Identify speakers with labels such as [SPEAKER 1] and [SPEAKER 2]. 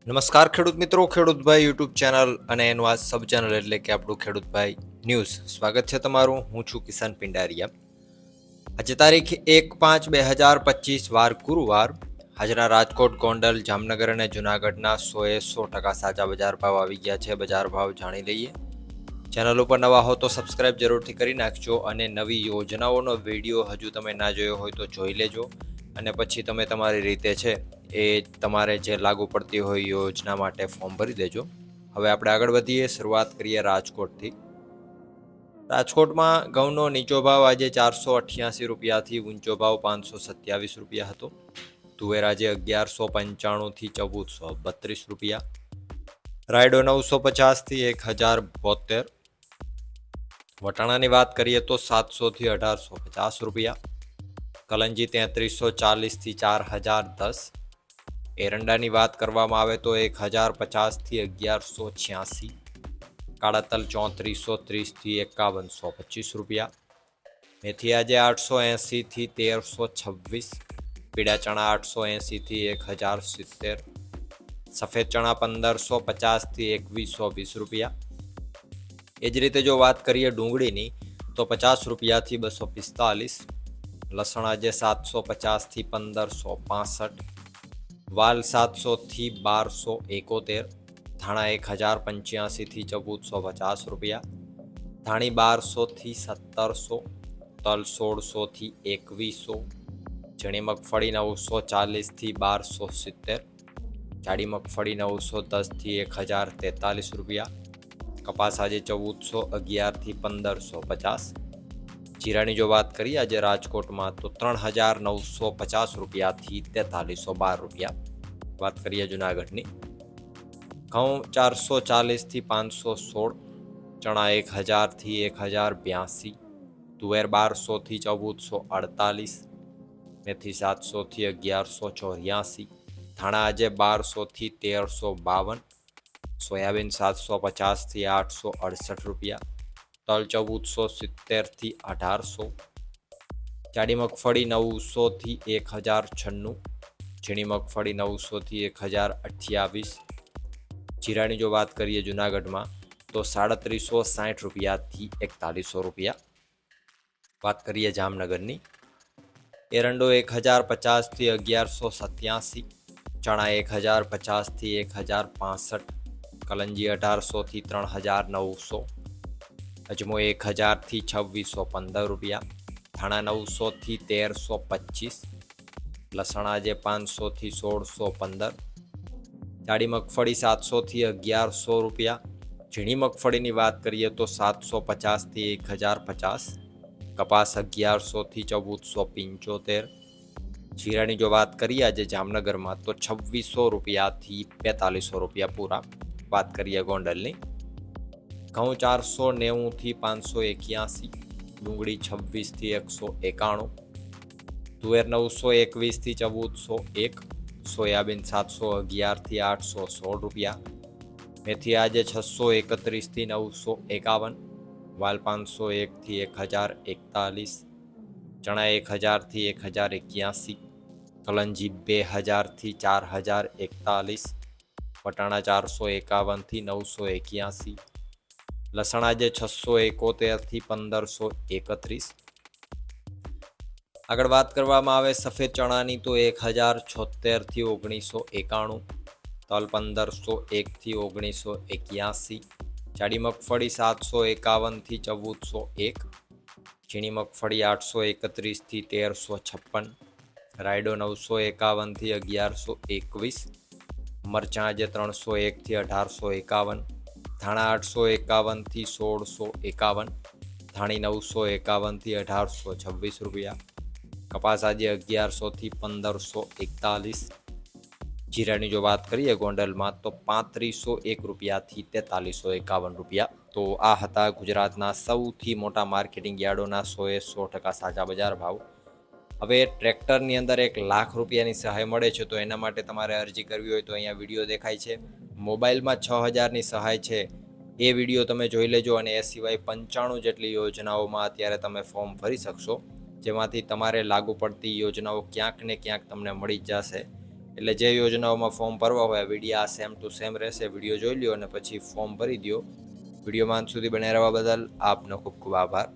[SPEAKER 1] નમસ્કાર ખેડૂત મિત્રો, ખેડૂતભાઈ યુટ્યુબ ચેનલ અને એનું આ સબ ચેનલ એટલે કે આપણું ખેડૂતભાઈ ન્યૂઝ. સ્વાગત છે તમારું. હું છું કિશન પિંડારિયા. આજે તારીખ 1/5/2025 વાર ગુરુવાર. આજના રાજકોટ, ગોંડલ, જામનગર અને જુનાગઢના 100% સાચા બજાર ભાવ આવી ગયા છે. બજાર ભાવ જાણી લઈએ. ચેનલ ઉપર નવા હો તો સબસ્ક્રાઇબ જરૂરથી કરી નાખજો અને નવી યોજનાઓનો વિડીયો હજુ તમે ના જોયો હોય તો જોઈ લેજો અને પછી તમે તમારી રીતે છે એ તમારે જે લાગુ પડતી હોય યોજના માટે ફોર્મ ભરી દેજો. હવે આપણે આગળ વધીએ. શરૂઆત કરીએ રાજકોટથી. રાજકોટમાં ઘઉંનો નીચો ભાવ આજે 488 રૂપિયાથી ઊંચો ભાવ 527 રૂપિયા હતો. તુવેર આજે 1195 થી 1432 રૂપિયા. રાયડો 950 થી 1072. વટાણાની વાત કરીએ તો 700 થી 1850 રૂપિયા. કલંજી 3340 થી 4010. એરંડાની વાત કરવામાં આવે તો 1050 થી 1186. કાળા તલ 3430 થી 5125 રૂપિયા. મેથી આજે 880 થી 1326. પીળા ચણા 880 થી 1070. સફેદ ચણા 1550 થી 2120 રૂપિયા. એ જ રીતે જો વાત કરીએ ડુંગળીની તો 50 રૂપિયાથી 245. લસણ આજે 750 થી 1565. વાલ 700 થી 1271. ધાણા 1085 થી 1450 રૂપિયા. ધાણી 1200 થી 1700. તલ 1600 થી 2100. ઝીણી મગફળી 940 થી 1270. જાડી મગફળી 910 થી 1043 રૂપિયા. કપાસ આજે 1411 થી 1550. જીરાની જો વાત કરીએ આજે રાજકોટમાં તો 3950 રૂપિયાથી 4312 રૂપિયા. વાત કરીએ જુનાગઢની. ઘઉં 440 થી 516. ચણા 1000 થી 1082. તુવેર 1200 થી 1448. મેથી 700 થી 1184. ધાણા આજે 1200 થી 1352. સોયાબીન 750 થી 868 રૂપિયા. તલ 1470 થી 1800. જાડી મગફળી 900 થી 1096. ઝીણી મગફળી 900 થી 1028. જીરાની જો વાત કરીએ જુનાગઢમાં તો 3760 રૂપિયાથી 4100 રૂપિયા. વાત કરીએ જામનગરની. એરંડો 1050 થી 1187. ચણા 1050 થી 1065. કલંજી 1800 થી 3900. અજમો 1000 થી 2615 રૂપિયા. ધાણા 900 થી 1325. લસણ આજે 500 થી 1615. જાડી મગફળી 700 થી 1100 રૂપિયા. ઝીણી મગફળીની વાત કરીએ તો 750 થી 1050. કપાસ 1100 થી 1475. જીરાની જો વાત કરીએ આજે જામનગરમાં તો 2600 રૂપિયાથી 4500 રૂપિયા પૂરા. વાત કરીએ ગોંડલની. ઘઉં 490 થી 581. ડુંગળી 26 થી 191. તુવેર 921 થી 1401. સોયાબીન 711 થી 816 રૂપિયા. મેથી આજે 631 થી 951. વાલ 501 થી 1041. ચણા 1000 થી 1081. કલંજી 2000 થી 4041. વટાણા 451 થી 981. લસણ આજે 671 થી 1531. આગળ વાત કરવામાં આવે સફેદ ચણાની તો 1076 થી 1991. તલ 1501 થી 1981. જાડી મગફળી 751 થી 1401. ઝીણી મગફળી 831 થી 1356. રાયડો 951 થી 1121. મરચાં આજે 301 થી 1851. ધાણા 851 થી 1651. ધાણી 951 થી 1826 રૂપિયા. કપાસ આજે 1100 થી 1541. જીરાની જો વાત કરીએ ગોંડલમાં તો 3501 રૂપિયાથી 4351 રૂપિયા. તો આ હતા ગુજરાતના સૌથી મોટા માર્કેટિંગ યાર્ડોના 100% સાચા બજાર ભાવ. હવે ટ્રેક્ટરની અંદર 1 લાખ રૂપિયાની સહાય મળે છે, તો એના માટે તમારે અરજી કરવી હોય તો અહીંયા વિડીયો દેખાય છે. મોબાઈલમાં 6000ની સહાય છે, એ વિડીયો તમે જોઈ લેજો. અને એ સિવાય 95 જેટલી યોજનાઓમાં અત્યારે તમે ફોર્મ ભરી શકશો, જેમાંથી તમારે લાગુ પડતી યોજનાઓ ક્યાંક ને ક્યાંક તમને મળી જ જશે. એટલે જે યોજનાઓમાં ફોર્મ ભરવા હોય વિડીયો આ સેમ ટુ સેમ રહેશે. વિડીયો જોઈ લ્યો અને પછી ફોર્મ ભરી દો. વિડીયોમાં અંત સુધી બને રહેવા બદલ આપનો ખૂબ ખૂબ આભાર.